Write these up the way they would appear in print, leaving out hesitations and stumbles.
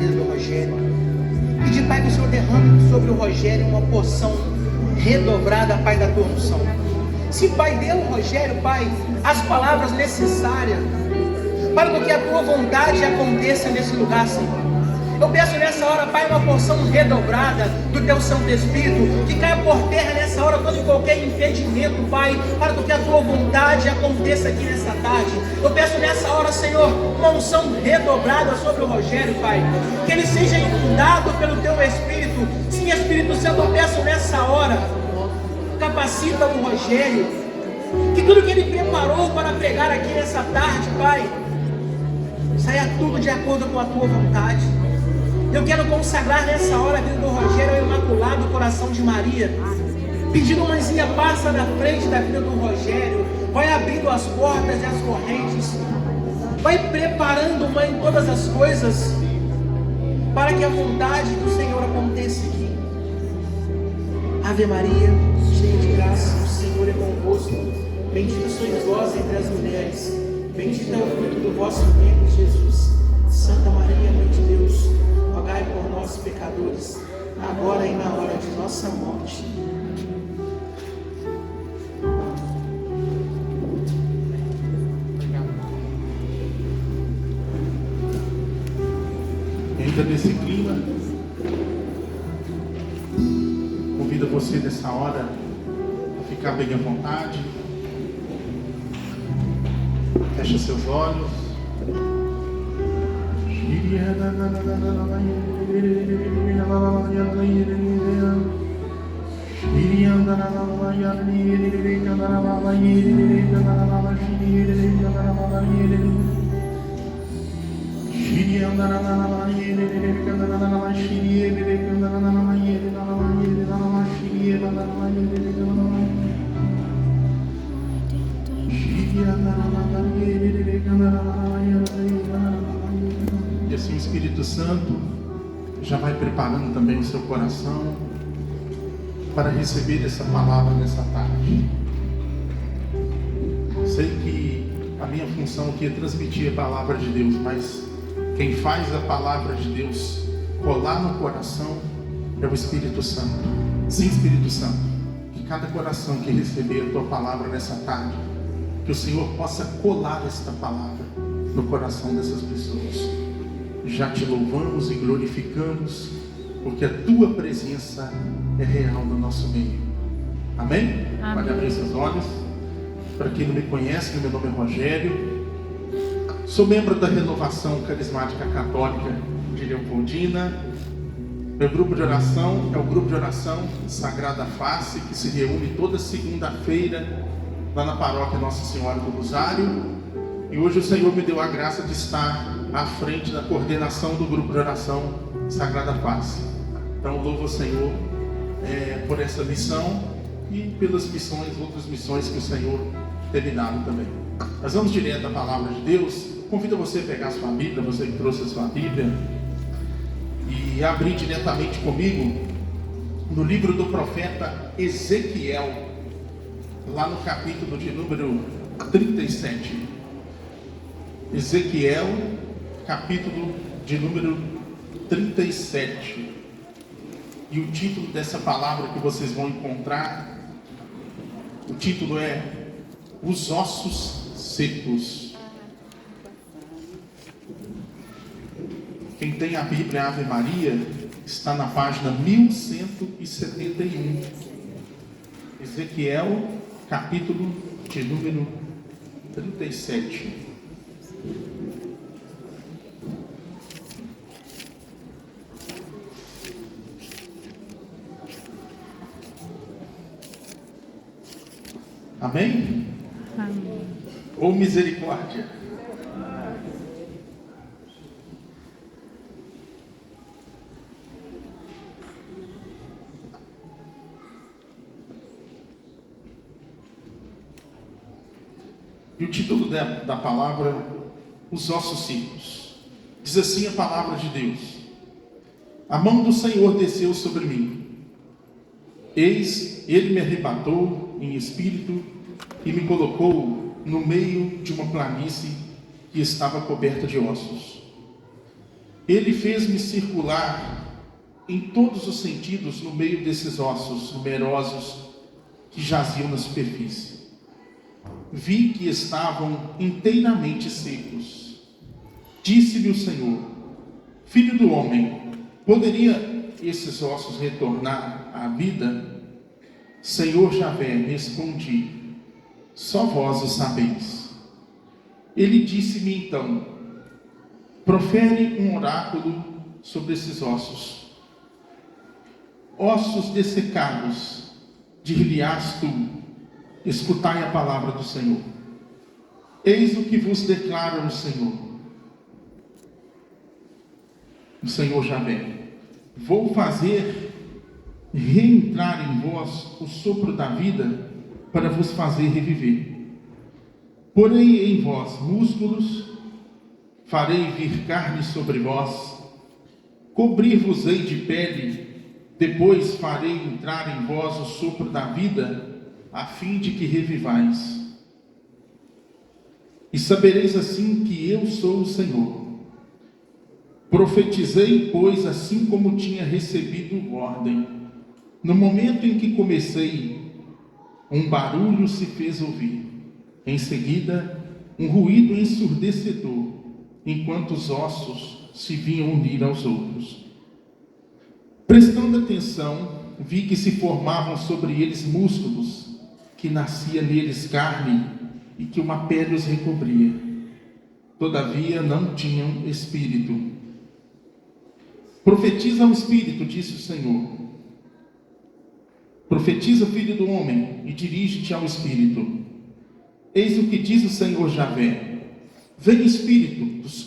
vida do Rogério. Pedir, Pai, que o Senhor derrame sobre o Rogério uma porção redobrada, Pai, da tua unção. Se, Pai, deu ao Rogério, Pai, as palavras necessárias para que a tua vontade aconteça nesse lugar, Senhor. Eu peço nessa hora, Pai, uma porção redobrada do Teu Santo Espírito, que caia por terra nessa hora todo e qualquer impedimento, Pai, para que a Tua vontade aconteça aqui nessa tarde. Eu peço nessa hora, Senhor, uma unção redobrada sobre o Rogério, Pai, que ele seja inundado pelo Teu Espírito. Sim, Espírito Santo, eu peço nessa hora, capacita o Rogério, que tudo que ele preparou para pregar aqui nessa tarde, Pai, saia tudo de acordo com a Tua vontade. Eu quero consagrar nessa hora a vida do Rogério ao Imaculado Coração de Maria, pedindo, mãezinha, passa na frente da vida do Rogério, vai abrindo as portas e as correntes, vai preparando, Mãe, todas as coisas, para que a vontade do Senhor aconteça aqui. Ave Maria, cheia de graça, o Senhor é convosco, bendita sois vós entre as mulheres, bendito é o fruto do vosso ventre, Jesus. Santa Maria, Mãe de Deus, rogai por nós, pecadores, agora e na hora de nossa morte. Entra nesse clima. Convido você nessa hora a ficar bem à vontade. Fecha seus olhos. E assim o Espírito Santo já vai preparando também o seu coração para receber essa palavra nessa tarde. Sei que a minha função aqui é transmitir a palavra de Deus, mas quem faz a palavra de Deus colar no coração é o Espírito Santo. Sim, Espírito Santo, que cada coração que receber a tua palavra nessa tarde, que o Senhor possa colar esta palavra no coração dessas pessoas. Já te louvamos e glorificamos, porque a tua presença é real no nosso meio. Amém? Amém. Pode abrir seus olhos. Para quem não me conhece, meu nome é Rogério. Sou membro da Renovação Carismática Católica de Leopoldina. Meu grupo de oração é o grupo de oração Sagrada Face, que se reúne toda segunda-feira lá na paróquia Nossa Senhora do Rosário. E hoje o Senhor me deu a graça de estar à frente da coordenação do grupo de oração Sagrada Face. Então louvo o Senhor por essa missão e pelas missões, outras missões que o Senhor tem me dado também. Nós vamos direto à palavra de Deus. Convido você a pegar a sua Bíblia, você que trouxe a sua Bíblia, e abrir diretamente comigo no livro do profeta Ezequiel, lá no capítulo de número 37. Ezequiel, capítulo de número 37. E o título dessa palavra que vocês vão encontrar, o título é Os Ossos Secos. Quem tem a Bíblia Ave Maria está na página 1171. Ezequiel, capítulo de número 37. Amém? Amém. Ou misericórdia. E o título da palavra, Os Ossos Secos. Diz assim a palavra de Deus: A mão do Senhor desceu sobre mim. Eis, ele me arrebatou em espírito e me colocou no meio de uma planície que estava coberta de ossos. Ele fez-me circular em todos os sentidos no meio desses ossos numerosos que jaziam na superfície. Vi que estavam inteiramente secos. Disse-lhe o Senhor: Filho do homem, poderia esses ossos retornar à vida? Senhor Javé, respondi: só vós o sabeis. Ele disse-me então: profere um oráculo sobre esses ossos. Ossos dessecados, dir-lhe-ás tu: escutai a palavra do Senhor. Eis o que vos declara o Senhor Javé: vou fazer reentrar em vós o sopro da vida, para vos fazer reviver. Porei em vós músculos, farei vir carne sobre vós, cobrir-vos-ei de pele, depois farei entrar em vós o sopro da vida, a fim de que revivais. E sabereis assim que eu sou o Senhor. Profetizei, pois, assim como tinha recebido ordem. No momento em que comecei, um barulho se fez ouvir. Em seguida, um ruído ensurdecedor, enquanto os ossos se vinham unir aos outros. Prestando atenção, vi que se formavam sobre eles músculos, que nascia neles carne e que uma pele os recobria. Todavia não tinham espírito. Profetiza ao espírito, disse o Senhor. Profetiza, filho do homem, e dirige-te ao espírito. Eis o que diz o Senhor Javé: vem espírito dos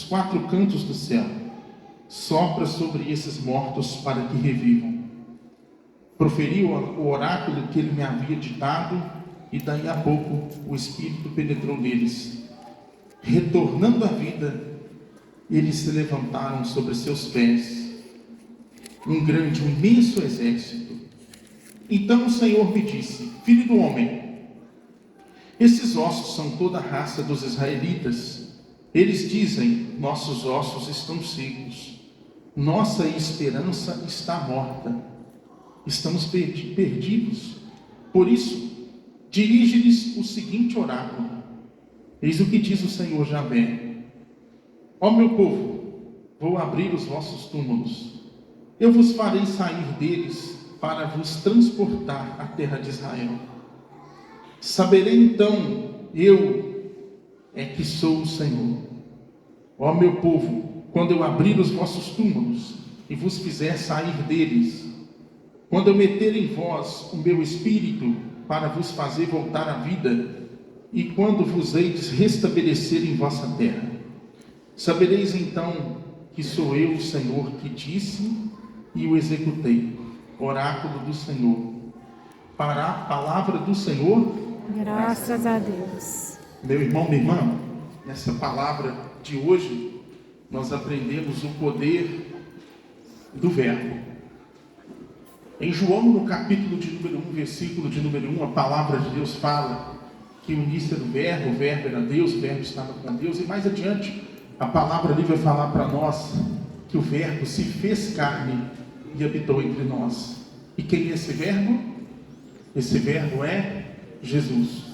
quatro cantos do céu, sopra sobre esses mortos para que revivam. Proferiu o oráculo que ele me havia ditado, e daí a pouco o espírito penetrou neles. Retornando à vida, eles se levantaram sobre seus pés, um imenso exército. Então o Senhor me disse: filho do homem, esses ossos são toda a raça dos israelitas. Eles dizem: nossos ossos estão secos, nossa esperança está morta, estamos perdidos. Por isso, dirige-lhes o seguinte oráculo: eis o que diz o Senhor Javé: ó meu povo, vou abrir os vossos túmulos, eu vos farei sair deles para vos transportar à terra de Israel. Saberei então, eu é que sou o Senhor. Ó meu povo, quando eu abrir os vossos túmulos e vos fizer sair deles, quando eu meter em vós o meu espírito para vos fazer voltar à vida, e quando vos heides restabelecer em vossa terra, sabereis então que sou eu o Senhor que disse e o executei. Oráculo do Senhor. Para a palavra do Senhor. Graças a Deus. Meu irmão, minha irmã, nessa palavra de hoje, nós aprendemos o poder do verbo. Em João, no capítulo de número 1, versículo de número 1, a palavra de Deus fala que o início era o verbo era Deus, o verbo estava com Deus, e mais adiante, a palavra ali vai falar para nós que o verbo se fez carne e habitou entre nós. E quem é esse verbo? Esse verbo é Jesus,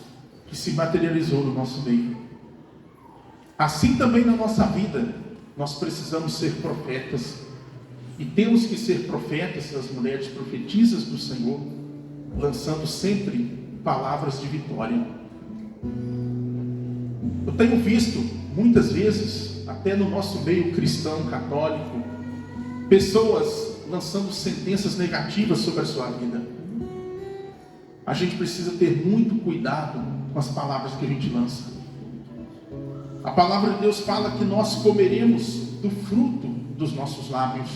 que se materializou no nosso meio. Assim também na nossa vida, nós precisamos ser profetas, e temos que ser profetas, as mulheres profetisas do Senhor, lançando sempre palavras de vitória. Eu tenho visto muitas vezes, até no nosso meio cristão católico, pessoas lançando sentenças negativas sobre a sua vida. A gente precisa ter muito cuidado com as palavras que a gente lança. A palavra de Deus fala que nós comeremos do fruto dos nossos lábios.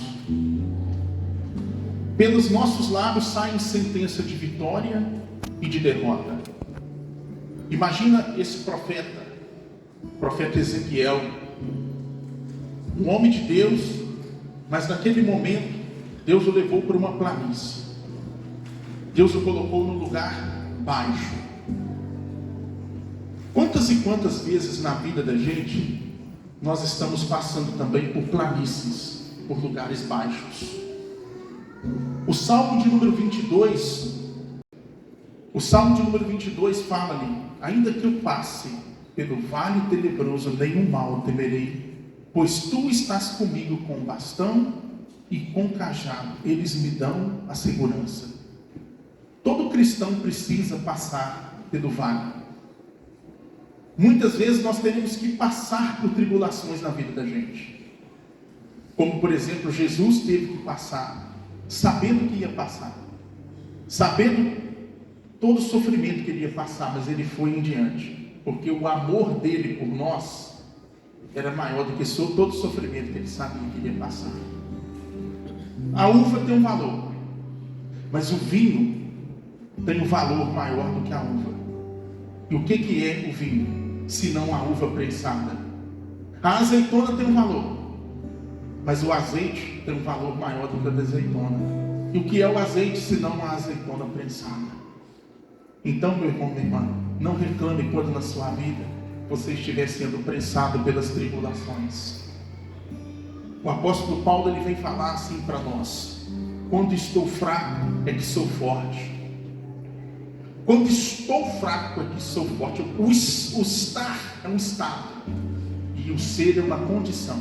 Pelos nossos lábios saem sentença de vitória e de derrota. Imagina esse profeta, o profeta Ezequiel, um homem de Deus, mas naquele momento Deus o levou para uma planície. Deus o colocou num lugar baixo. Quantas e quantas vezes na vida da gente nós estamos passando também por planícies, por lugares baixos. O Salmo de número 22, fala-lhe: ainda que eu passe pelo vale tenebroso, nenhum mal temerei, pois tu estás comigo com bastão e com cajado, eles me dão a segurança. Todo cristão precisa passar pelo vale. Muitas vezes nós teremos que passar por tribulações na vida da gente. Como, por exemplo, Jesus teve que passar, sabendo que ia passar, sabendo todo o sofrimento que ele ia passar, mas ele foi em diante, porque o amor dele por nós era maior do que todo o sofrimento que ele sabia que ia passar. A uva tem um valor, mas o vinho tem um valor maior do que a uva. E o que é o vinho, se não a uva prensada? A azeitona tem um valor, mas o azeite tem um valor maior do que a da azeitona. E o que é o azeite, se não a azeitona prensada? Então, meu irmão, minha irmã, não reclame quando na sua vida você estiver sendo prensado pelas tribulações. O apóstolo Paulo, ele vem falar assim para nós: quando estou fraco é que sou forte. Quando estou fraco é que sou forte. O estar é um estado, e o ser é uma condição.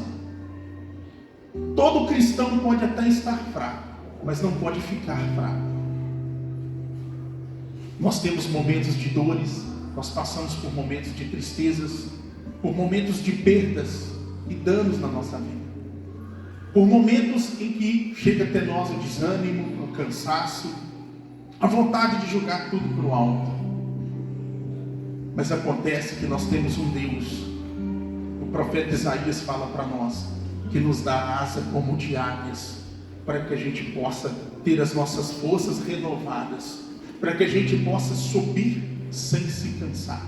Todo cristão pode até estar fraco, mas não pode ficar fraco. Nós temos momentos de dores, nós passamos por momentos de tristezas, por momentos de perdas e danos na nossa vida, por momentos em que chega até nós o desânimo, o cansaço, a vontade de jogar tudo para o alto. Mas acontece que nós temos um Deus, o profeta Isaías fala para nós, que nos dá asa como de águias, para que a gente possa ter as nossas forças renovadas, para que a gente possa subir sem se cansar.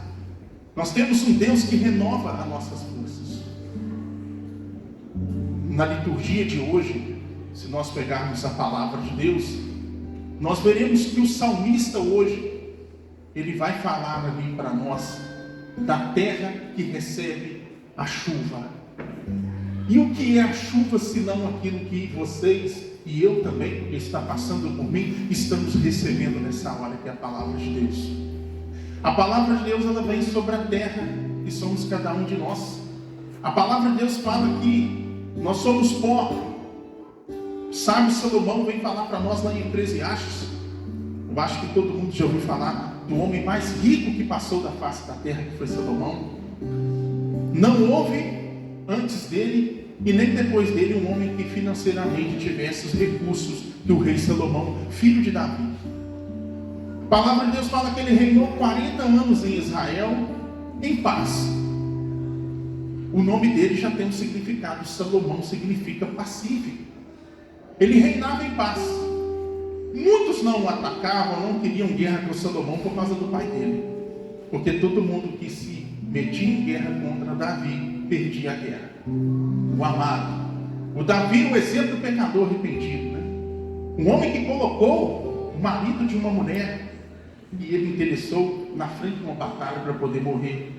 Nós temos um Deus que renova as nossas forças. Na liturgia de hoje, se nós pegarmos a palavra de Deus, nós veremos que o salmista hoje, ele vai falar ali para nós da terra que recebe a chuva. E o que é a chuva, senão aquilo que vocês e eu também, porque está passando por mim, estamos recebendo nessa hora, que é a palavra de Deus. A palavra de Deus, ela vem sobre a terra, e somos cada um de nós. A palavra de Deus fala que nós somos pó. Sábio Salomão vem falar para nós lá em Eclesiastes. Eu acho que todo mundo já ouviu falar do homem mais rico que passou da face da terra, que foi Salomão. Não houve antes dele e nem depois dele um homem que financeiramente tivesse os recursos que o rei Salomão, filho de Davi. A palavra de Deus fala que ele reinou 40 anos em Israel em paz. O nome dele já tem um significado. Salomão significa pacífico. Ele reinava em paz. Muitos não o atacavam, não queriam guerra com Salomão por causa do pai dele, porque todo mundo que se metia em guerra contra Davi perdia a guerra. O amado, o Davi, o exemplo do pecador arrependido, né? Um homem que colocou o marido de uma mulher e ele interessou na frente de uma batalha para poder morrer,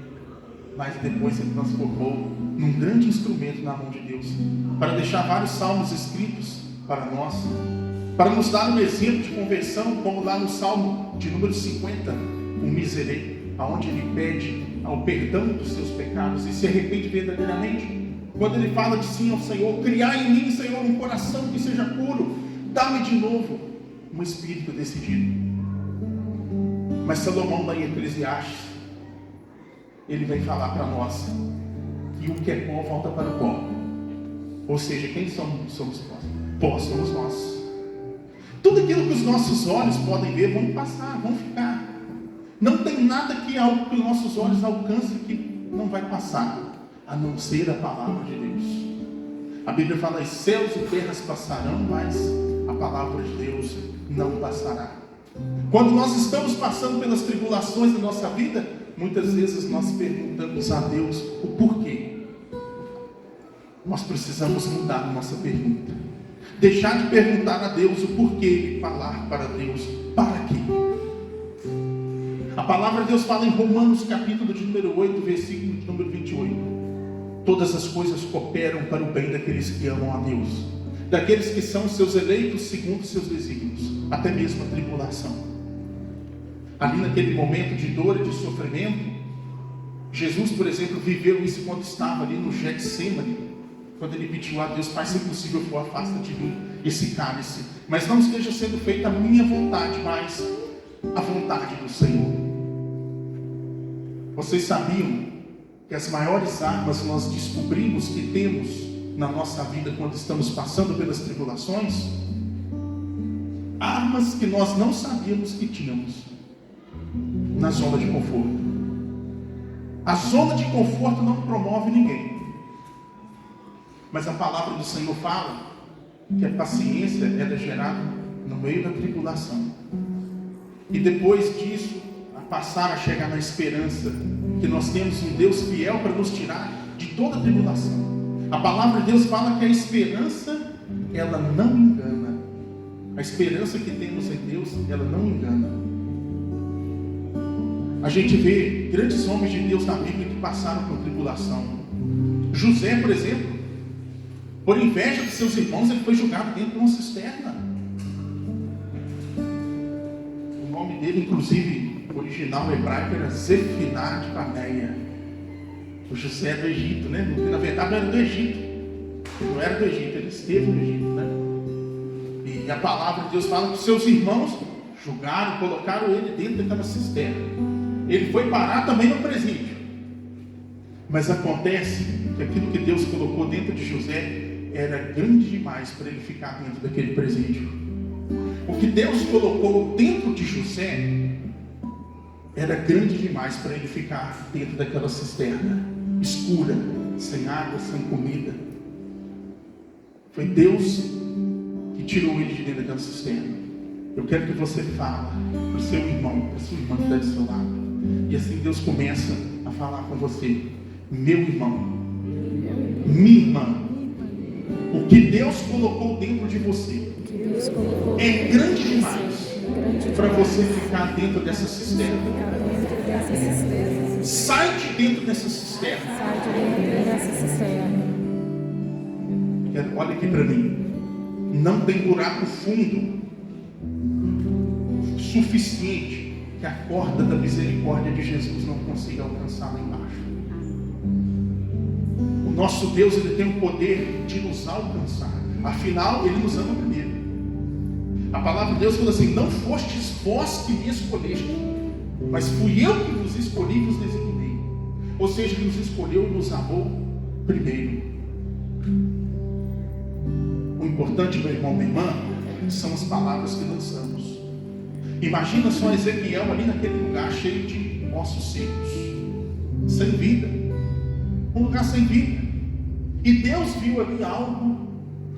mas depois se transformou num grande instrumento na mão de Deus, para deixar vários salmos escritos para nós, para nos dar um exemplo de conversão, como lá no Salmo de número 50, o miserei, aonde ele pede ao perdão dos seus pecados e se arrepende verdadeiramente. Quando ele fala de sim ao Senhor: criai em mim, Senhor, um coração que seja puro, dá-me de novo um espírito decidido. Mas Salomão, lá em Eclesiastes, ele vem falar para nós que o que é pó volta para o pó. Ou seja, quem somos nós? Pó somos nós. Tudo aquilo que os nossos olhos podem ver, vão passar, vão ficar. Não tem nada que os nossos olhos alcancem que não vai passar, a não ser a palavra de Deus. A Bíblia fala: os céus e terras passarão, mas a palavra de Deus não passará. Quando nós estamos passando pelas tribulações da nossa vida, muitas vezes nós perguntamos a Deus o porquê. Nós precisamos mudar a nossa pergunta. Deixar de perguntar a Deus o porquê e falar para Deus para quê. A palavra de Deus fala em Romanos capítulo de número 8, versículo de número 28. todas as coisas cooperam para o bem daqueles que amam a Deus, daqueles que são seus eleitos segundo seus desígnios, até mesmo a tribulação. Ali naquele momento de dor e de sofrimento, Jesus, por exemplo, viveu isso quando estava ali no Getsemane, quando ele pediu a Deus: Pai, se possível for, afasta de mim esse cálice, mas não esteja sendo feita a minha vontade, mas a vontade do Senhor. Vocês sabiam que as maiores armas nós descobrimos que temos na nossa vida quando estamos passando pelas tribulações? Armas que nós não sabíamos que tínhamos na zona de conforto. A zona de conforto não promove ninguém, mas a palavra do Senhor fala que a paciência é gerada no meio da tribulação, e depois disso passar a chegar na esperança que nós temos um Deus fiel para nos tirar de toda tribulação. A palavra de Deus fala que a esperança, ela não engana. A esperança que temos em Deus, ela não engana. A gente vê grandes homens de Deus na Bíblia que passaram por tribulação. José, por exemplo, por inveja de seus irmãos, ele foi jogado dentro de uma cisterna. O nome dele, inclusive, original hebraico, era Zefiná de Paneia. O José do Egito, né? Na verdade não era do Egito. Ele não era do Egito, ele esteve no Egito, né? E a palavra de Deus fala que seus irmãos julgaram, colocaram ele dentro daquela cisterna. Ele foi parar também no presídio. Mas acontece que aquilo que Deus colocou dentro de José era grande demais para ele ficar dentro daquele presídio. O que Deus colocou dentro de José era grande demais para ele ficar dentro daquela cisterna escura, sem água, sem comida. Foi Deus que tirou ele de dentro daquela cisterna. Eu quero que você fale para o seu irmão, para a sua irmã que está do seu lado. E assim Deus começa a falar com você: meu irmão, minha irmã, o que Deus colocou dentro de você é grande demais para você ficar dentro dessa cisterna. Sai de dentro dessa cisterna. Olha aqui para mim. Não tem buraco fundo suficiente que a corda da misericórdia de Jesus não consiga alcançar lá embaixo. O nosso Deus, ele tem o poder de nos alcançar. Afinal, ele nos ama primeiro. A palavra de Deus fala assim: não fostes vós que me escolheste, mas fui eu que vos escolhi e vos designei. Ou seja, ele nos escolheu e nos amou primeiro. O importante, meu irmão, minha irmã, são as palavras que lançamos. Imagina só Ezequiel ali naquele lugar cheio de ossos secos, sem vida, um lugar sem vida. E Deus viu ali algo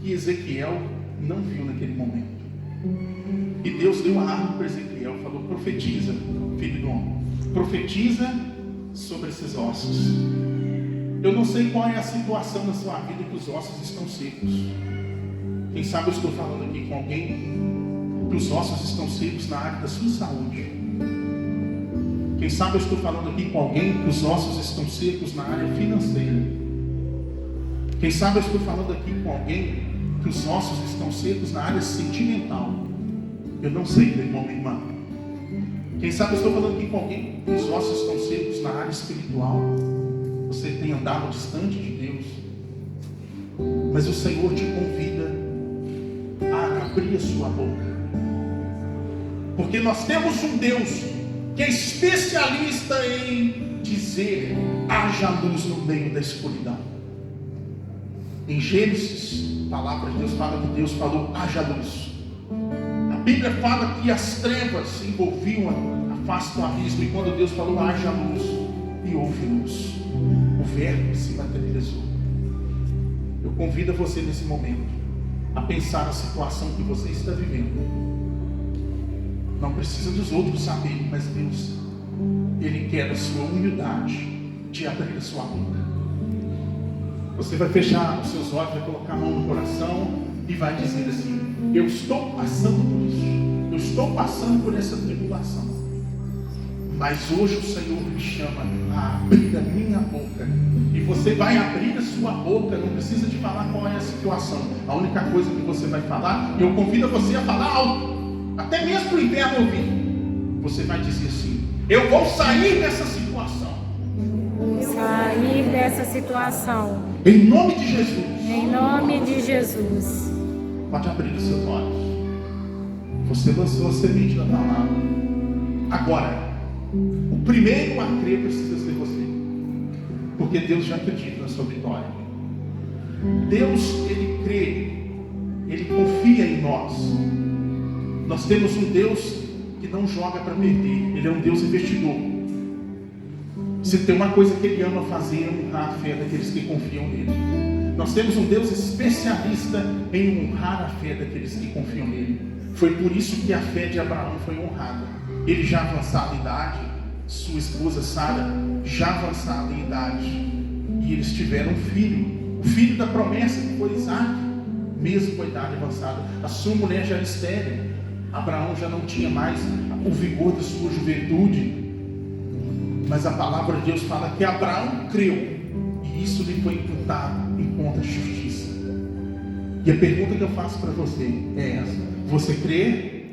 que Ezequiel não viu naquele momento. E Deus deu a arma para Ezequiel, falou: profetiza, filho do homem, profetiza sobre esses ossos. Eu não sei qual é a situação na sua vida que os ossos estão secos. Quem sabe eu estou falando aqui com alguém que os ossos estão secos na área da sua saúde. Quem sabe eu estou falando aqui com alguém que os ossos estão secos na área financeira. Quem sabe eu estou falando aqui com alguém que os ossos estão secos na área sentimental. Eu não sei, meu irmão, minha irmã. Quem sabe eu estou falando aqui com alguém que os ossos estão secos na área espiritual. Você tem andado distante de Deus, mas o Senhor te convida a abrir a sua boca, porque nós temos um Deus que é especialista em dizer: haja luz no meio da escuridão. Em Gênesis, a palavra de Deus fala que Deus falou: haja luz. A Bíblia fala que as trevas envolviam a face do abismo, e quando Deus falou: haja luz, e houve luz, o verbo se materializou. Eu convido você nesse momento a pensar na situação que você está vivendo. Não precisa dos outros saberem, mas Deus, Ele quer a sua humildade de abrir a sua boca. Você vai fechar os seus olhos, vai colocar a mão no coração e vai dizer assim: eu estou passando por isso, eu estou passando por essa tribulação, Mas hoje o Senhor me chama a abrir a minha boca. E você vai abrir a sua boca, não precisa de falar qual é a situação. A única coisa que você vai falar, eu convido você a falar alto, até mesmo para o inferno ouvir. Você vai dizer assim: eu vou sair dessa situação. Sair dessa situação. Em nome de Jesus. Em nome de Jesus. Pode abrir os seus olhos. Você lançou a semente da palavra. Agora, o primeiro a crer precisa ser você. Porque Deus já acredita na sua vitória. Deus, Ele crê. Ele confia em nós. Nós temos um Deus que não joga para perder. Ele é um Deus investidor. Se tem uma coisa que Ele ama fazer, é honrar a fé daqueles que confiam nele. Nós temos um Deus especialista em honrar a fé daqueles que confiam nele. Foi por isso que a fé de Abraão foi honrada. Ele já avançado em idade, sua esposa Sara já avançada em idade, e eles tiveram um filho, o filho da promessa, que foi Isaac, mesmo com a idade avançada. A sua mulher já era estéril. Abraão já não tinha mais o vigor da sua juventude. Mas a palavra de Deus fala que Abraão creu, e isso lhe foi imputado em conta de justiça. E a pergunta que eu faço para você é essa: você crê?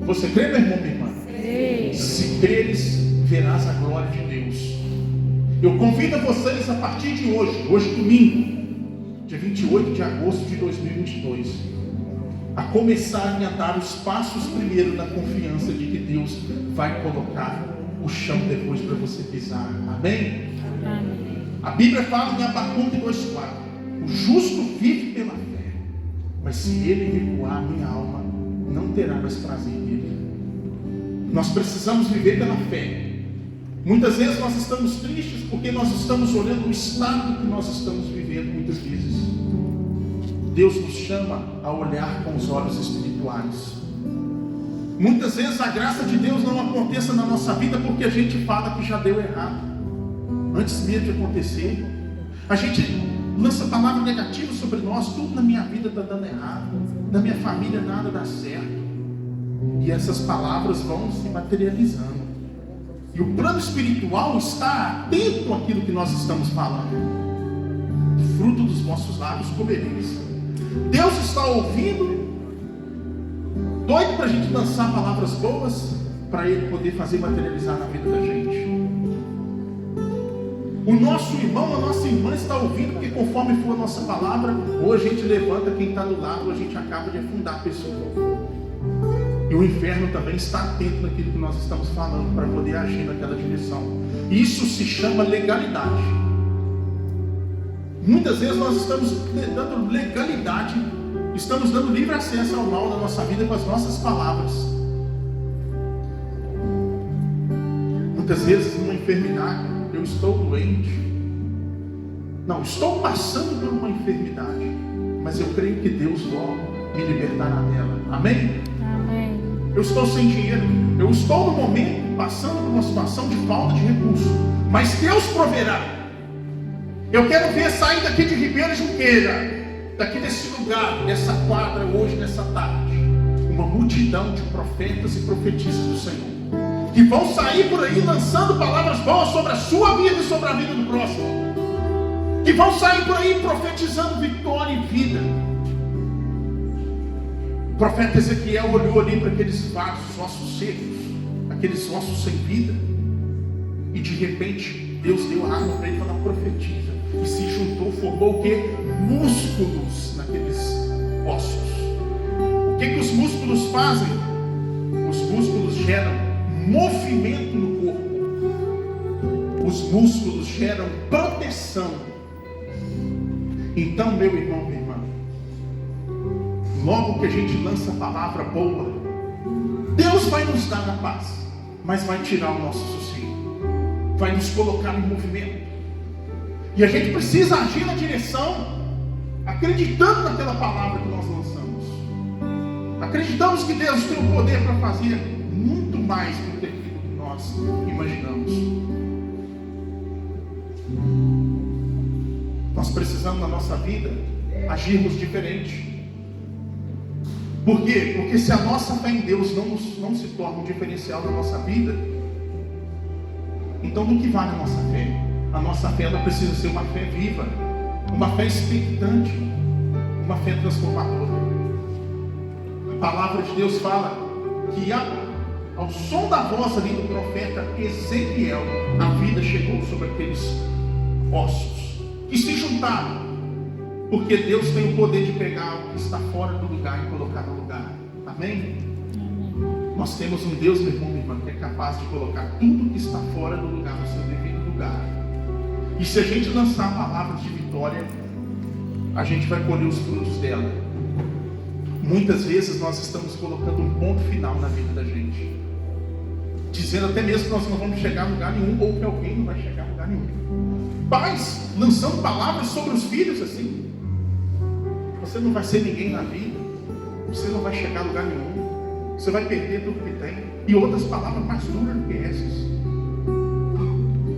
Você crê, meu irmão, minha irmã? Ei. Se creres, verás a glória de Deus. Eu convido vocês a partir de hoje domingo, dia 28 de agosto de 2022, a começarem a dar os passos primeiro na confiança de que Deus vai colocar o chão depois para você pisar. Amém? Amém. A Bíblia fala em Abacuque 2,4: o justo vive pela fé, mas se ele recuar, minha alma não terá mais prazer nele. Nós precisamos viver pela fé. Muitas vezes nós estamos tristes porque nós estamos olhando o estado que nós estamos vivendo muitas vezes. Deus nos chama a olhar com os olhos espirituais. Muitas vezes a graça de Deus não aconteça na nossa vida porque a gente fala que já deu errado. Antes mesmo de acontecer, a gente lança palavra negativa sobre nós. Tudo na minha vida está dando errado, na minha família nada dá certo. E essas palavras vão se materializando. E o plano espiritual está atento àquilo que nós estamos falando. O fruto dos nossos lábios comereis. Deus está ouvindo, doido para a gente lançar palavras boas, para Ele poder fazer materializar na vida da gente. O nosso irmão, a nossa irmã está ouvindo, porque conforme for a nossa palavra, ou a gente levanta quem está do lado, ou a gente acaba de afundar a pessoa. E o inferno também está atento naquilo que nós estamos falando, para poder agir naquela direção. Isso se chama legalidade. Muitas vezes nós estamos dando legalidade, estamos dando livre acesso ao mal na nossa vida com as nossas palavras. Muitas vezes numa enfermidade, eu estou doente. Não, estou passando por uma enfermidade, mas eu creio que Deus logo me libertará dela. Amém? Amém. Eu estou sem dinheiro, eu estou no momento passando por uma situação de falta de recurso, mas Deus proverá. Eu quero ver sair daqui de Ribeira Junqueira, daqui desse lugar, dessa quadra hoje, nessa tarde, uma multidão de profetas e profetisas do Senhor, que vão sair por aí lançando palavras boas sobre a sua vida e sobre a vida do próximo, que vão sair por aí profetizando vitória e vida. O profeta Ezequiel olhou ali para aqueles vasos, ossos secos, aqueles ossos sem vida, e de repente Deus deu a arma para ele falar: profetiza. E se juntou, formou o que? Músculos naqueles ossos. O que os músculos fazem? Os músculos geram movimento no corpo. Os músculos geram proteção. Então, meu irmão, minha irmã, logo que a gente lança a palavra boa, Deus vai nos dar a paz, mas vai tirar o nosso sossego, vai nos colocar em movimento. E a gente precisa agir na direção, acreditando naquela palavra que nós lançamos. Acreditamos que Deus tem o poder para fazer muito mais do que aquilo que nós imaginamos. Nós precisamos na nossa vida agirmos diferente. Por quê? Porque se a nossa fé em Deus não se torna um diferencial na nossa vida, Então, do que vale a nossa fé? A nossa fé, ela precisa ser uma fé viva, uma fé expectante, uma fé transformadora. A palavra de Deus fala que ao som da voz ali do profeta Ezequiel, a vida chegou sobre aqueles ossos que se juntaram, porque Deus tem o poder de pegar o que está fora do lugar e colocar no lugar. Amém? Nós temos um Deus, meu irmão, minha irmã, que é capaz de colocar tudo que está fora do lugar no seu devido lugar. E se a gente lançar palavras de vitória, a gente vai colher os frutos dela. Muitas vezes nós estamos colocando um ponto final na vida da gente, dizendo até mesmo que nós não vamos chegar a lugar nenhum, ou que alguém não vai chegar a lugar nenhum. Pais lançando palavras sobre os filhos assim: você não vai ser ninguém na vida, você não vai chegar a lugar nenhum, você vai perder tudo que tem. E outras palavras mais duras do que essas.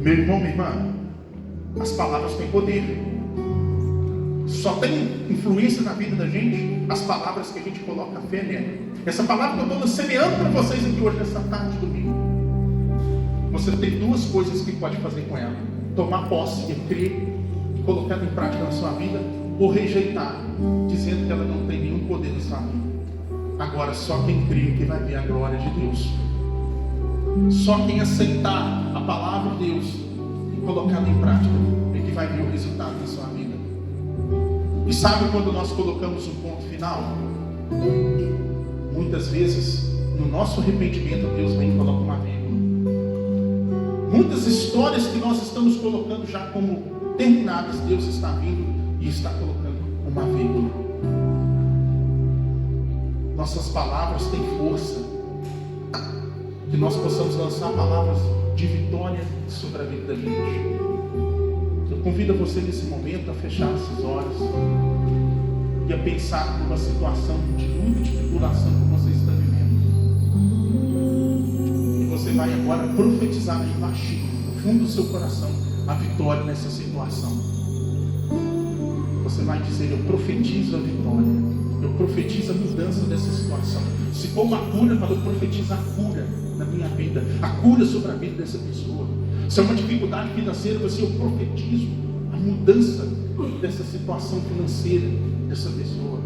Meu irmão, minha irmã, as palavras têm poder. Só tem influência na vida da gente as palavras que a gente coloca a fé nela. Essa palavra que eu estou semeando para vocês aqui hoje, nessa tarde de domingo, você tem duas coisas que pode fazer com ela: tomar posse e crer e colocar em prática na sua vida, ou rejeitar, dizendo que ela não tem nenhum poder na sua vida. Agora, só quem crê que vai ver a glória de Deus. Só quem aceitar a palavra de Deus e colocá-la em prática é que vai ver o resultado na sua vida. E sabe quando nós colocamos um ponto final? Muitas vezes, no nosso arrependimento, Deus vem e coloca uma vírgula. Muitas histórias que nós estamos colocando já como terminadas, Deus está vindo e está colocando uma vírgula. Nossas palavras têm força. Que nós possamos lançar palavras de vitória sobre a vida da gente. Eu convido você nesse momento a fechar esses olhos e a pensar numa situação de luta e de tribulação que você está vivendo. E você vai agora profetizar aí baixinho, no fundo do seu coração, a vitória nessa situação. Você vai dizer: eu profetizo a vitória. Eu profetizo a mudança dessa situação. Se for uma cura, eu profetizo a cura na minha vida, a cura sobre a vida dessa pessoa. Se é uma dificuldade financeira, eu profetizo a mudança dessa situação financeira dessa pessoa.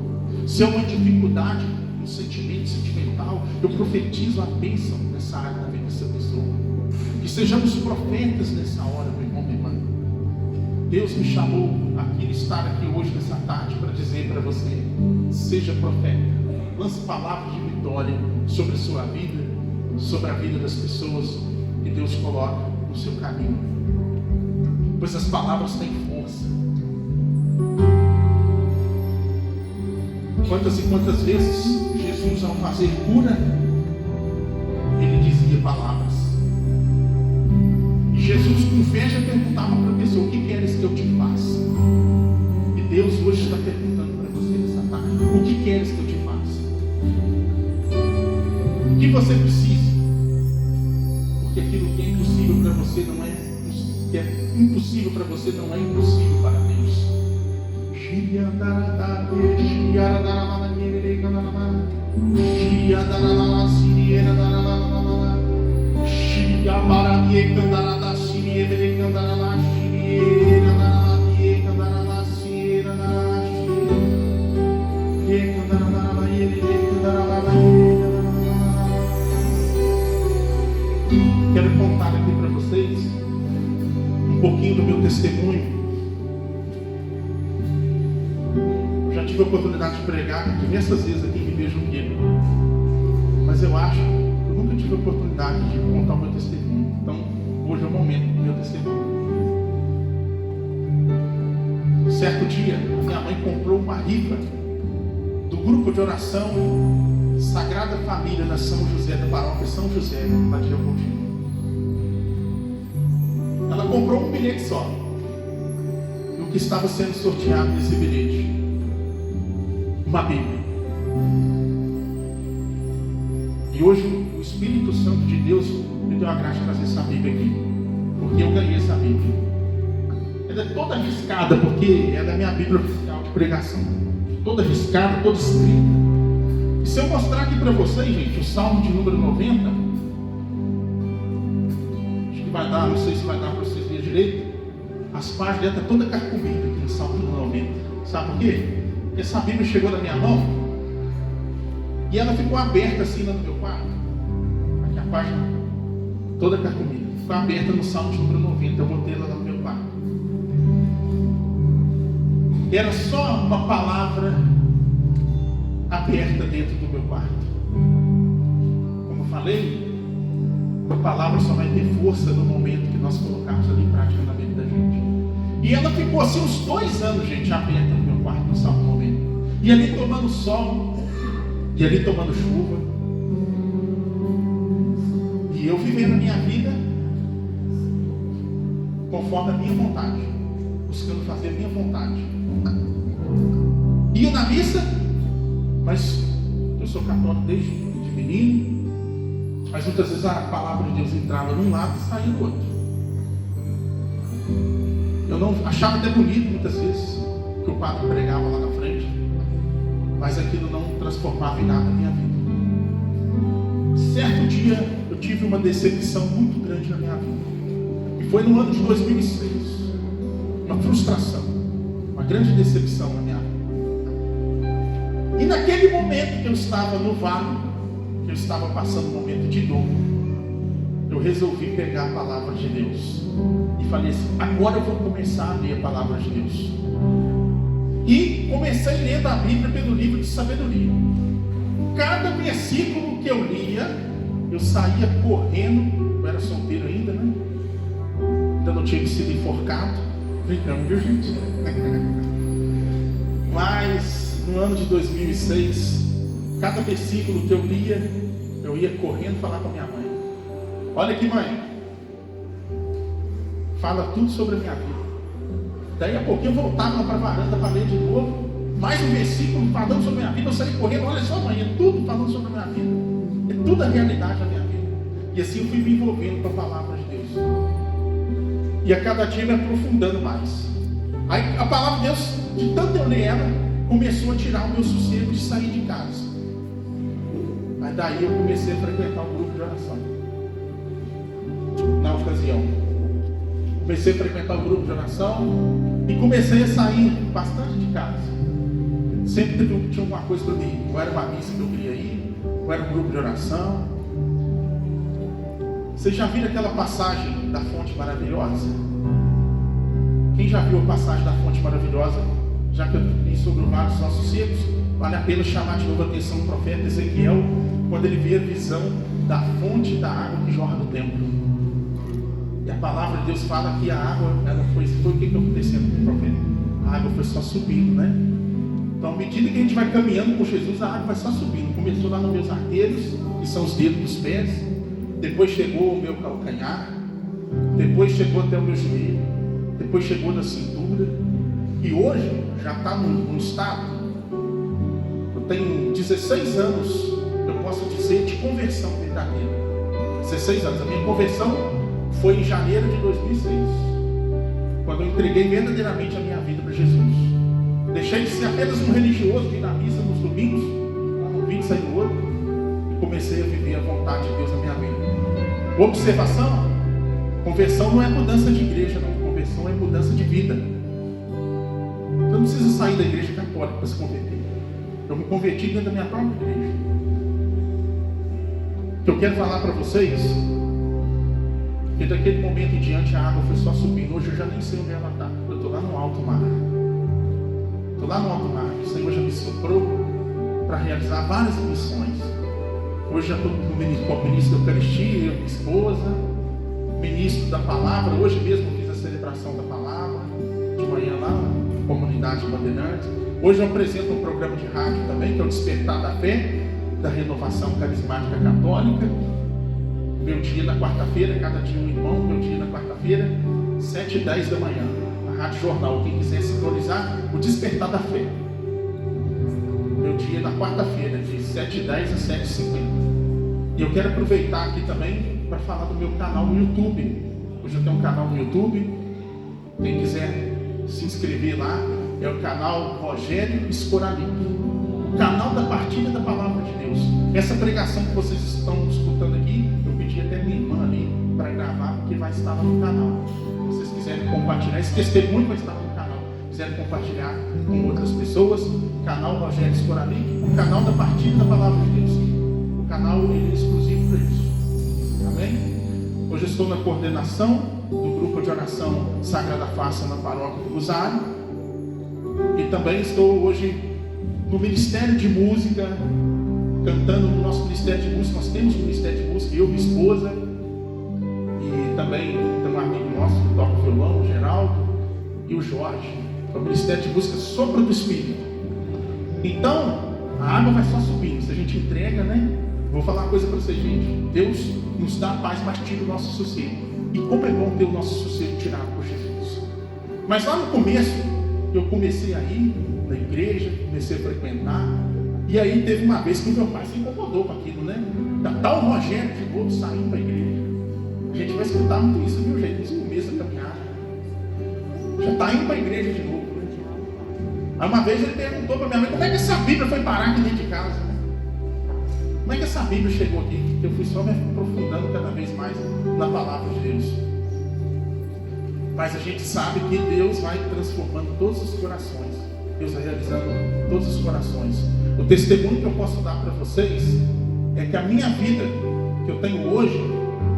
Se é uma dificuldade no sentimento sentimental, eu profetizo a bênção nessa área da vida dessa pessoa. Que sejamos profetas nessa hora, meu irmão, minha irmã. Deus me chamou aqui, estar aqui hoje nessa tarde para dizer para você: seja profeta, lance palavras de vitória sobre a sua vida, sobre a vida das pessoas que Deus coloca no seu caminho, pois as palavras têm força. Quantas e quantas vezes Jesus, ao fazer cura, ele dizia palavras. E Jesus, com fé, já perguntava para a pessoa: o que queres que eu te faça? E Deus hoje está perguntando para você nessa tarde: o que queres que eu te faça? O que você precisa? Porque aquilo que é impossível para você não é, que é impossível para você não é impossível para Deus. Quero contar aqui para vocês um pouquinho do meu testemunho. Eu já tive a oportunidade de pregar diversas vezes aqui em Ribeirão Preto, mas eu acho que eu nunca tive a oportunidade de contar o meu testemunho. Então, hoje é o momento do meu testemunho. Certo dia, minha mãe comprou uma rifa do grupo de oração Sagrada Família da São José, da paróquia São José, na Diacontina. Ela comprou um bilhete só. E o que estava sendo sorteado nesse bilhete? Uma Bíblia. E hoje o Espírito Santo de Deus me deu a graça de trazer essa Bíblia aqui, porque eu ganhei essa Bíblia. Ela é toda riscada, porque ela é a minha Bíblia oficial de pregação. Toda riscada, toda escrita. E se eu mostrar aqui para vocês, gente, o Salmo de número 90, vai dar, não sei se vai dar para vocês verem direito. As páginas dela estão toda carcomida aqui no Salmo 90. Sabe por quê? Porque essa Bíblia chegou na minha mão e ela ficou aberta assim lá no meu quarto. Aqui a página toda carcomida. Ficou aberta no Salmo número 90. Eu botei ela lá no meu quarto. Era só uma palavra aberta dentro do meu quarto. Como eu falei, a palavra só vai ter força no momento que nós colocarmos ali em prática na vida da gente. E ela ficou assim uns 2 anos, gente, aberta no meu quarto, no Salmo 90. E ali tomando sol, e ali tomando chuva. E eu vivendo a minha vida conforme a minha vontade, buscando fazer a minha vontade. Ia na missa, mas eu sou católico desde de menino, mas muitas vezes a palavra de Deus entrava num lado e saía do outro. Eu não achava até bonito muitas vezes que o padre pregava lá na frente, mas aquilo não transformava em nada na minha vida. Certo dia eu tive uma decepção muito grande na minha vida, e foi no ano de 2006, uma frustração, uma grande decepção na minha vida. E naquele momento que eu estava no vale, que eu estava passando um momento de dor, eu resolvi pegar a palavra de Deus e falei assim: agora eu vou começar a ler a palavra de Deus. E comecei lendo a Bíblia pelo livro de sabedoria. Cada versículo que eu lia, eu saía correndo. Eu era solteiro ainda, né? Ainda não tinha sido enforcado. Brincando, viu, gente? Mas no ano de 2006, cada versículo que eu lia, eu ia correndo falar com a minha mãe. Olha aqui, mãe, fala tudo sobre a minha vida. Daí a pouquinho eu voltava lá para a varanda para ler de novo, mais um versículo falando sobre a minha vida. Eu saí correndo, olha só, mãe, é tudo falando sobre a minha vida, é tudo a realidade da minha vida. E assim eu fui me envolvendo com a palavra de Deus, e a cada dia me aprofundando mais. Aí a palavra de Deus, de tanto eu ler ela, começou a tirar o meu sossego de sair de casa. Aí daí eu comecei a frequentar um grupo de oração. Na ocasião, comecei a frequentar o grupo de oração e comecei a sair bastante de casa. Sempre tinha alguma coisa para mim. Ou era uma missa que eu queria ir, ou era um grupo de oração. Vocês já viram aquela passagem da fonte maravilhosa? Quem já viu a passagem da fonte maravilhosa? Já que eu li sobre o vale dos nossos secos, vale a pena chamar de novo a atenção do profeta Ezequiel, quando ele vê a visão da fonte da água que jorra do templo. E a palavra de Deus fala que a água, ela foi o que aconteceu com o profeta? A água foi só subindo, né? Então, à medida que a gente vai caminhando com Jesus, a água vai só subindo. Começou lá nos meus arteiros, que são os dedos dos pés, depois chegou o meu calcanhar, depois chegou até o meu joelho, depois chegou na cintura, e hoje já está num estado. Eu tenho 16 anos, eu posso dizer, de conversão verdadeira. 16 anos. A minha conversão foi em janeiro de 2006, quando eu entreguei verdadeiramente a minha vida para Jesus. Deixei de ser apenas um religioso, de ir na missa nos domingos, um vídeo sair do outro, e comecei a viver a vontade de Deus na minha vida. Observação: conversão não é mudança de igreja, não. Conversão é mudança de vida. Eu não preciso sair da igreja católica para se converter. Eu me converti dentro da minha própria igreja. O que eu quero falar para vocês, que daquele momento em diante a água foi só subindo. Hoje eu já nem sei onde ela está. Eu estou lá no alto mar. Estou lá no alto mar. O Senhor já me soprou para realizar várias missões. Hoje já estou como ministro da Eucaristia, eu, minha esposa, ministro da palavra. Hoje mesmo eu fiz a celebração da palavra, de manhã lá na comunidade Bandeirantes. Hoje eu apresento um programa de rádio também, que é o Despertar da Fé, da Renovação Carismática Católica. Meu dia na quarta-feira, cada dia um irmão. Meu dia na quarta-feira, 7h10 da manhã, na Rádio Jornal. Quem quiser sintonizar, o Despertar da Fé. Meu dia na quarta-feira, de 7h10 a 7h50. E eu quero aproveitar aqui também para falar do meu canal no YouTube. Hoje eu tenho um canal no YouTube. Quem quiser se inscrever lá, é o canal Rogério Scoralic, o canal da partilha da palavra de Deus. Essa pregação que vocês estão escutando aqui, eu pedi até minha irmã ali para gravar, porque vai vai estar lá no canal. Se vocês quiserem compartilhar, esse testemunho vai estar lá no canal. Se quiserem compartilhar com outras pessoas, o canal Rogério Scoralic, o canal da partilha da Palavra de Deus. O canal ele é exclusivo para isso. Amém? Hoje eu estou na coordenação do grupo de oração Sagrada Face na Paróquia do Rosário. E também estou hoje no Ministério de Música, cantando no nosso Ministério de Música. Nós temos um Ministério de Música, eu e minha esposa. E também tem um amigo nosso que toca violão, o Geraldo, e o Jorge. É o Ministério de Música Sopro do Espírito. Então, a água vai só subindo. Se a gente entrega, né? Vou falar uma coisa para vocês, gente. Deus nos dá a paz, mas tira o nosso sossego. E como é bom ter o nosso sossego tirado por Jesus. Mas lá no começo, eu comecei a ir na igreja, comecei a frequentar. E aí teve uma vez que o meu pai se incomodou com aquilo, né? Tá o Rogério de novo saindo para a igreja. A gente vai escutar muito isso, viu, gente? No começo da caminhada. Já está indo para a igreja de novo, né? Aí uma vez ele perguntou para minha mãe: como é que essa Bíblia foi parar aqui dentro de casa? Como é que essa Bíblia chegou aqui? Eu fui só me aprofundando cada vez mais na palavra de Deus. Mas a gente sabe que Deus vai transformando todos os corações. Deus vai realizando todos os corações. O testemunho que eu posso dar para vocês é que a minha vida que eu tenho hoje,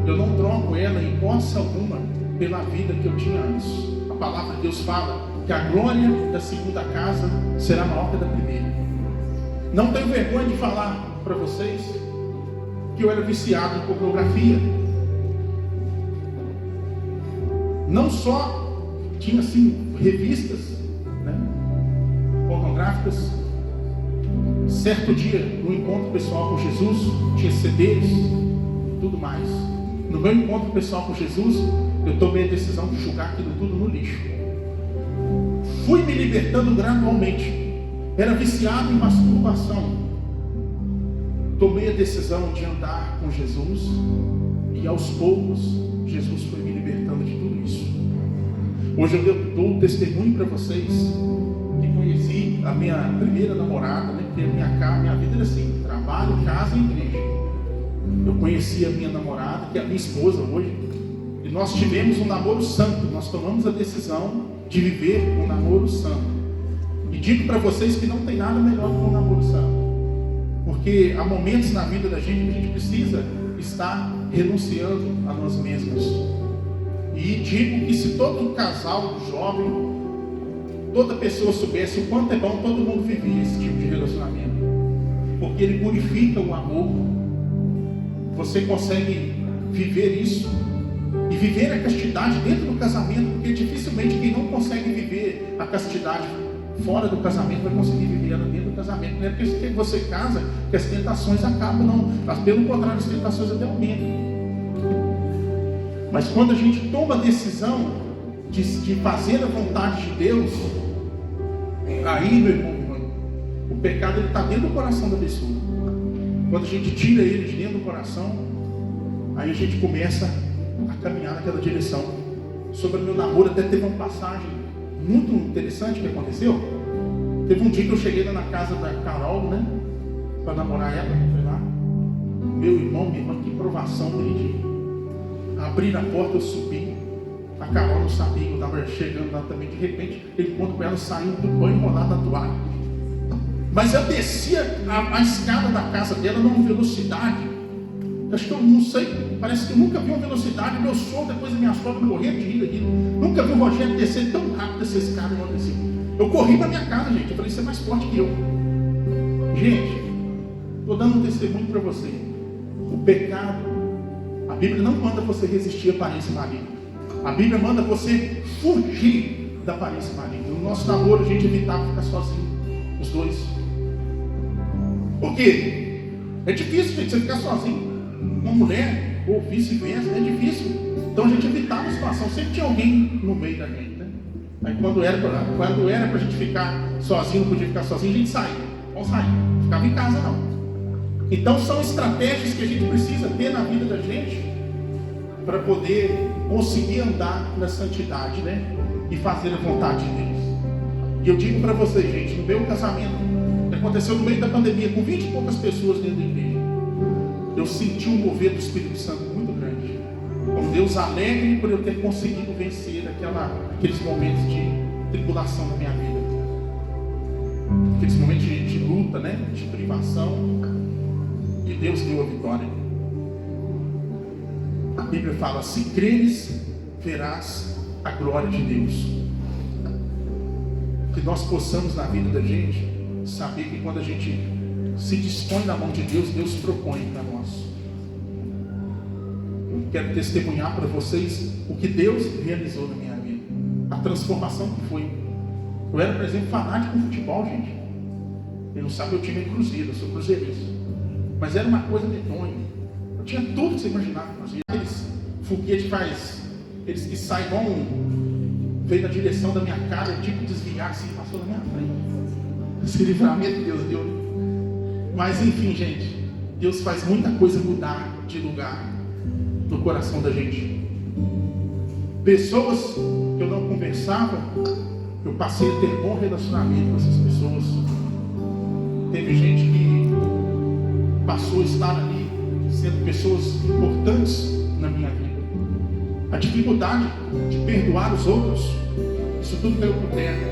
eu não troco ela em hipótese alguma pela vida que eu tinha antes. A palavra de Deus fala que a glória da segunda casa será maior que a da primeira. Não tenho vergonha de falar para vocês que eu era viciado em pornografia. Não só tinha assim revistas, né, pornográficas. Certo dia, no encontro pessoal com Jesus, tinha CDs e tudo mais. No meu encontro pessoal com Jesus, eu tomei a decisão de jogar aquilo tudo no lixo. Fui me libertando gradualmente. Era viciado em masturbação. Tomei a decisão de andar com Jesus e aos poucos Jesus foi me libertando de tudo isso. Hoje eu dou um testemunho para vocês que conheci a minha primeira namorada, né? Porque minha vida era assim: trabalho, casa e igreja. Eu conheci a minha namorada, que é a minha esposa hoje, e nós tivemos um namoro santo. Nós tomamos a decisão de viver um namoro santo. E digo para vocês que não tem nada melhor do que um namoro santo. Porque há momentos na vida da gente que a gente precisa estar renunciando a nós mesmos. E digo que se todo casal jovem, toda pessoa soubesse o quanto é bom todo mundo viver esse tipo de relacionamento. Porque ele purifica o amor. Você consegue viver isso. E viver a castidade dentro do casamento. Porque dificilmente quem não consegue viver a castidade fora do casamento vai conseguir viver ela dentro do casamento. Não é porque você casa que as tentações acabam, não. Mas pelo contrário, as tentações até aumentam. Mas quando a gente toma a decisão de fazer a vontade de Deus, aí, meu irmão, o pecado está dentro do coração da pessoa. Quando a gente tira ele de dentro do coração, aí a gente começa a caminhar naquela direção. Sobre o meu namoro, até teve uma passagem muito interessante que aconteceu. Teve um dia que eu cheguei lá na casa da Carol, né, para namorar ela, foi lá. Meu irmão, minha irmã, que provação aquele dia. Abri a porta, eu subi. A Carol não sabia que eu estava chegando lá também. De repente, eu encontro com ela saindo do banho enrolada na toalha. Mas eu descia a escada da casa dela numa velocidade. Acho que eu não sei, parece que eu nunca vi uma velocidade. Meu sogro, depois da minha sogra, morrer de rir aqui. Nunca vi o Rogério descer tão rápido essa escada. Eu corri para minha casa, gente. Eu falei: você é mais forte que eu. Gente, estou dando um testemunho para você. O pecado, a Bíblia não manda você resistir à aparência maligna. A Bíblia manda você fugir da aparência maligna. No nosso namoro, a gente evitava ficar sozinho, os dois. Por quê? É difícil, gente, você ficar sozinho. Uma mulher, ou vice-versa, é difícil. Então a gente evitava a situação. Sempre tinha alguém no meio da gente, né? Aí quando era para a gente ficar sozinho, não podia ficar sozinho, a gente saía. Vamos sair. Não ficava em casa, não. Então são estratégias que a gente precisa ter na vida da gente para poder conseguir andar na santidade, né? E fazer a vontade de Deus. E eu digo para vocês, gente, no meu casamento, que aconteceu no meio da pandemia, com 20 e poucas pessoas dentro da igreja, eu senti um mover do Espírito Santo muito grande. Como Deus alegre por eu ter conseguido vencer aqueles momentos de tribulação na minha vida, aqueles momentos de luta, né? De privação, e Deus deu a vitória. A Bíblia fala: se creres, verás a glória de Deus. Que nós possamos na vida da gente saber que quando a gente se dispõe na mão de Deus, Deus propõe para nós. Eu quero testemunhar para vocês o que Deus realizou na minha vida, a transformação que foi. Eu era, por exemplo, fanático com futebol, gente. Quem não sabe, eu time é Cruzeiro, eu sou cruzeirista. Mas era uma coisa medonha. Eu tinha tudo que você imaginar no Cruzeiro. Aqueles foguetes eles que saem igual veio na direção da minha cara, tipo desviar assim, passou na minha frente. Esse livramento Deus deu. Mas enfim, gente, Deus faz muita coisa mudar de lugar no coração da gente. Pessoas que eu não conversava, eu passei a ter bom relacionamento com essas pessoas. Teve gente que passou a estar ali sendo pessoas importantes na minha vida. A dificuldade de perdoar os outros, isso tudo caiu por terra.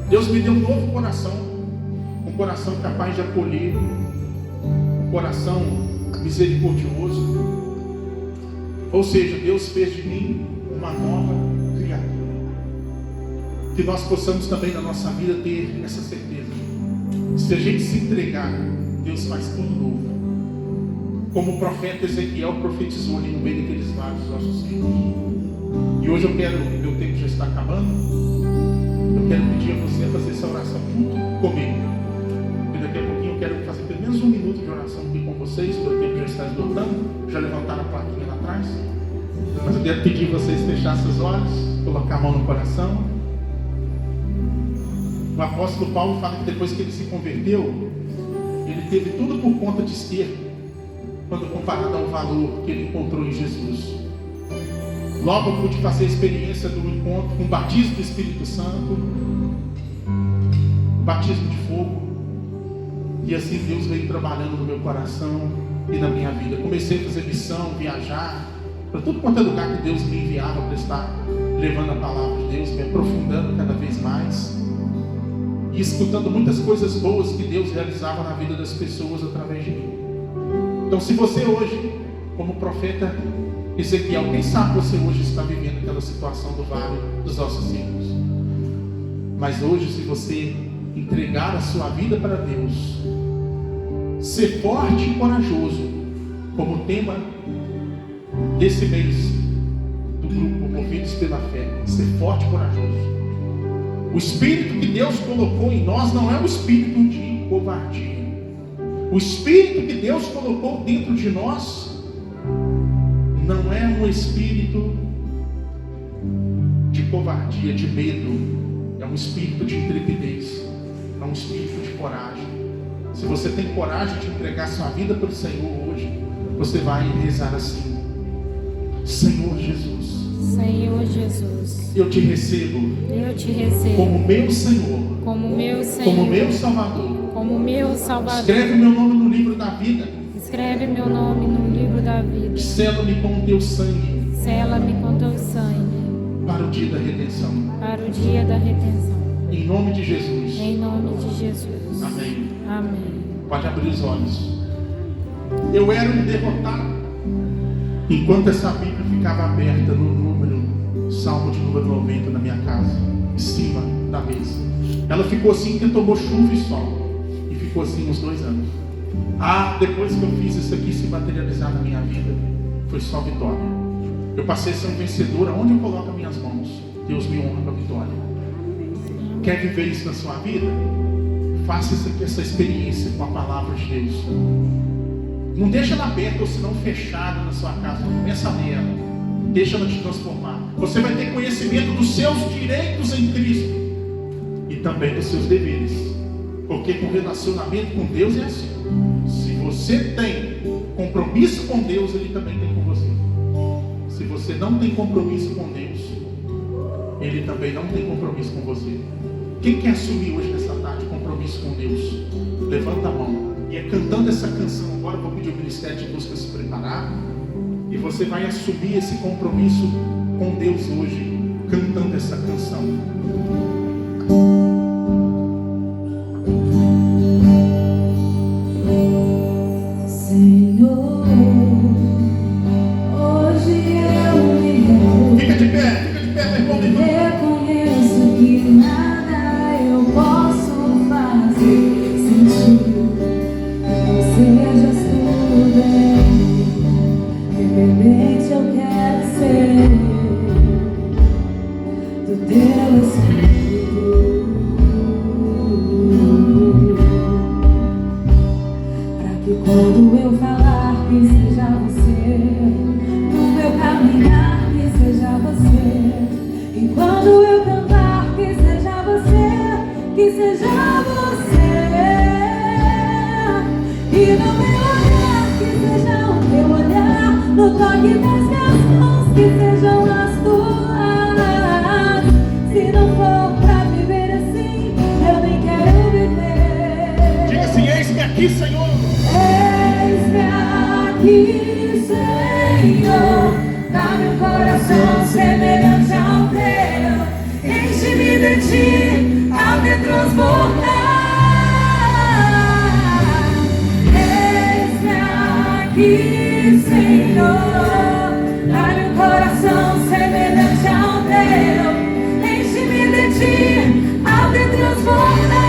Deus me deu um novo coração, um coração capaz de acolher, um coração misericordioso. Ou seja, Deus fez de mim uma nova criatura. Que nós possamos também na nossa vida ter essa certeza. Se a gente se entregar, Deus faz tudo novo. Como o profeta Ezequiel profetizou ali no meio daqueles vários dos nossos filhos. E hoje eu quero, meu tempo já está acabando, eu quero pedir a você a fazer essa oração junto comigo. E daqui a pouquinho eu quero fazer pelo menos 1 minuto de oração aqui com vocês, meu tempo já está esgotando, já levantaram a plaquinha lá atrás. Mas eu quero pedir a vocês fechar seus olhos, colocar a mão no coração. O apóstolo Paulo fala que depois que ele se converteu, ele teve tudo por conta de esterco, quando comparado ao valor que ele encontrou em Jesus. Logo eu pude fazer a experiência do encontro com o batismo do Espírito Santo, o batismo de fogo, e assim Deus veio trabalhando no meu coração e na minha vida. Comecei a fazer missão, viajar para tudo quanto é lugar que Deus me enviava para estar levando a palavra de Deus, me aprofundando cada vez mais e escutando muitas coisas boas que Deus realizava na vida das pessoas através de mim. Então, se você hoje, como profeta Ezequiel, quem sabe você hoje está vivendo aquela situação do vale dos ossos secos. Mas hoje, se você entregar a sua vida para Deus, ser forte e corajoso, como tema desse mês do grupo Movidos pela Fé, ser forte e corajoso. O espírito que Deus colocou em nós não é um espírito de covardia. O espírito que Deus colocou dentro de nós não é um espírito de covardia, de medo. É um espírito de intrepidez. É um espírito de coragem. Se você tem coragem de entregar sua vida para o Senhor hoje, você vai rezar assim: Senhor Jesus, Senhor Jesus, eu te recebo como meu Senhor, como meu Salvador. Como meu Salvador. Escreve meu nome no livro da vida. Escreve meu nome no livro da vida. Sela-me com o teu sangue. Sela-me com teu sangue. Para o dia da redenção. Para o dia da redenção. Em nome de Jesus. Em nome de Jesus. Amém. Amém. Pode abrir os olhos. Eu era um derrotado. Enquanto essa Bíblia ficava aberta no Salmo de número 90 na minha casa, em cima da mesa. Ela ficou assim que tomou chuva e sol. E ficou assim uns 2 anos. Depois que eu fiz isso aqui se materializar na minha vida, foi só vitória. Eu passei a ser um vencedor aonde eu coloco as minhas mãos. Deus me honra com a vitória. Quer viver isso na sua vida? Faça essa experiência com a palavra de Deus. Não deixa ela aberta ou senão fechada na sua casa. Começa nela. Deixa ela te transformar. Você vai ter conhecimento dos seus direitos em Cristo e também dos seus deveres. Porque com relacionamento com Deus é assim. Se você tem compromisso com Deus, Ele também tem com você. Se você não tem compromisso com Deus, Ele também não tem compromisso com você. Quem quer assumir hoje nessa tarde compromisso com Deus? Levanta a mão. E é cantando essa canção agora, eu vou pedir ao Ministério de Música se preparar. E você vai assumir esse compromisso com Deus hoje, cantando essa canção. Senhor, hoje eu me Fica de pé, meu irmão. reconheço que nada eu posso fazer sem ti. Sejas tudo em mim, independente eu quero ser do teu Espírito, para que quando eu falar que seja você, no meu caminhar que seja você, e quando eu cantar que seja você, que seja você. E no meu olhar, que seja o teu olhar, no toque das minhas mãos, que sejam as tuas. Se não for pra viver assim, eu nem quero viver. Diga assim: eis-me aqui, Senhor. Eis-me aqui, Senhor. Dá-me um coração semelhante ao teu. Enche-me de ti, até transbordar. Aqui, Senhor, dá-me um coração semelhante ao teu. Enche-me de ti, até transbordar.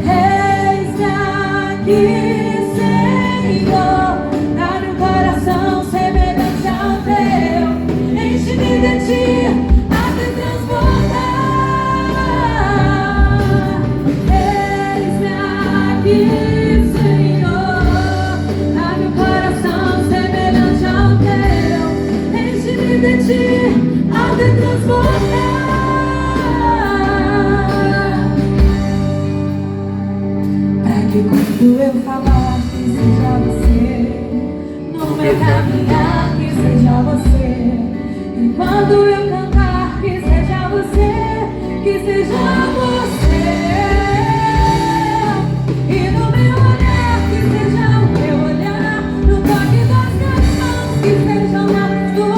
Eis-me aqui, Senhor, dá-me um coração semelhante ao teu. Enche-me de ti, até transbordar. Eis-me aqui. De ti, ao te transbordar, para que quando eu falar que seja você, no meu caminhar que seja você, e quando eu cantar que seja você, que seja você, e no meu olhar que seja o teu olhar, no toque das minhas mãos que sejam as tuas.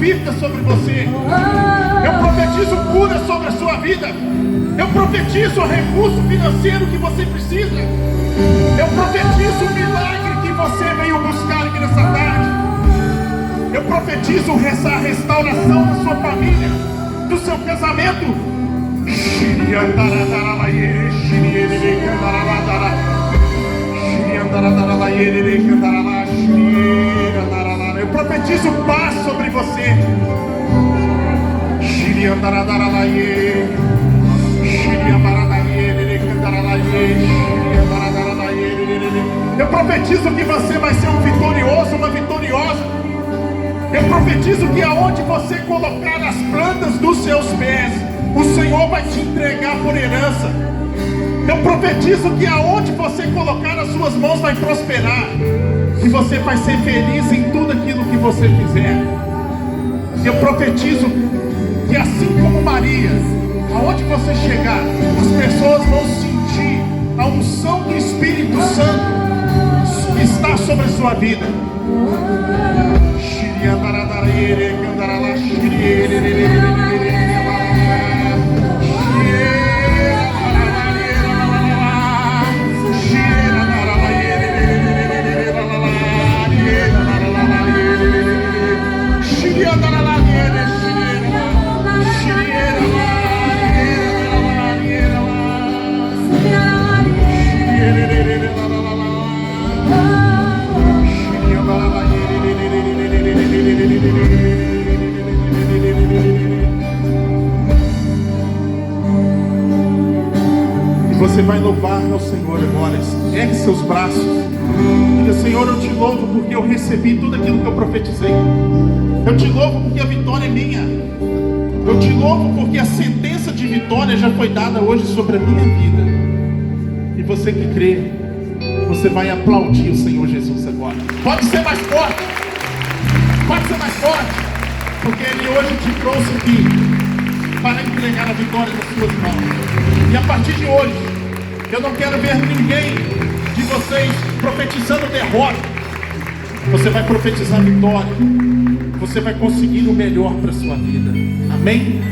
Vida sobre você. Eu profetizo cura sobre a sua vida. Eu profetizo o recurso financeiro que você precisa. Eu profetizo o milagre que você veio buscar aqui nessa tarde. Eu profetizo essa restauração da sua família, do seu casamento. Eu profetizo paz sobre você. Eu profetizo que você vai ser um vitorioso, uma vitoriosa. Eu profetizo que aonde você colocar as plantas dos seus pés, o Senhor vai te entregar por herança. Eu profetizo que aonde você colocar as suas mãos vai prosperar. Que você vai ser feliz em tudo aquilo que você fizer. Eu profetizo que assim como Maria, aonde você chegar, as pessoas vão sentir a unção do Espírito Santo que está sobre a sua vida. vai louvar ao Senhor agora. Ergue seus braços. Diga: Senhor, eu te louvo porque eu recebi tudo aquilo que eu profetizei. Eu te louvo porque a vitória é minha. Eu te louvo porque a sentença de vitória já foi dada hoje sobre a minha vida. E você que crê, você vai aplaudir o Senhor Jesus agora. Pode ser mais forte. Pode ser mais forte. Porque Ele hoje te trouxe aqui para entregar a vitória nas suas mãos. E a partir de hoje, eu não quero ver ninguém de vocês profetizando derrota. Você vai profetizar vitória. Você vai conseguir o melhor para a sua vida. Amém?